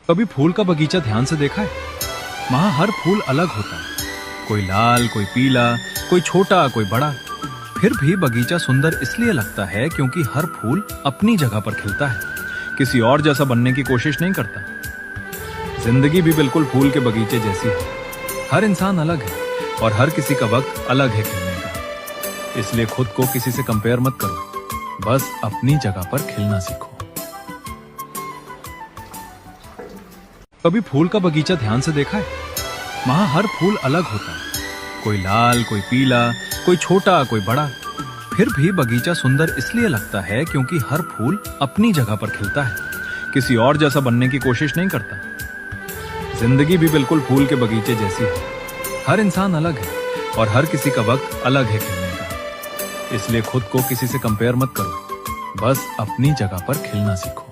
कभी फूल का बगीचा ध्यान से देखा है? वहां हर फूल अलग होता है, कोई लाल, कोई पीला, कोई छोटा, कोई बड़ा। फिर भी बगीचा सुंदर इसलिए लगता है क्योंकि हर फूल अपनी जगह पर खिलता है, किसी और जैसा बनने की कोशिश नहीं करता। जिंदगी भी बिल्कुल फूल के बगीचे जैसी है। हर इंसान अलग है और हर किसी का वक्त अलग है खिलने का। इसलिए खुद को किसी से कंपेयर मत करो, बस अपनी जगह पर खिलना सीखो। कभी फूल का बगीचा ध्यान से देखा है? वहां हर फूल अलग होता है, कोई लाल, कोई पीला, कोई छोटा, कोई बड़ा। फिर भी बगीचा सुंदर इसलिए लगता है क्योंकि हर फूल अपनी जगह पर खिलता है, किसी और जैसा बनने की कोशिश नहीं करता। जिंदगी भी बिल्कुल फूल के बगीचे जैसी है। हर इंसान अलग है और हर किसी का वक्त अलग है खिलने का। इसलिए खुद को किसी से कंपेयर मत करो, बस अपनी जगह पर खिलना सीखो।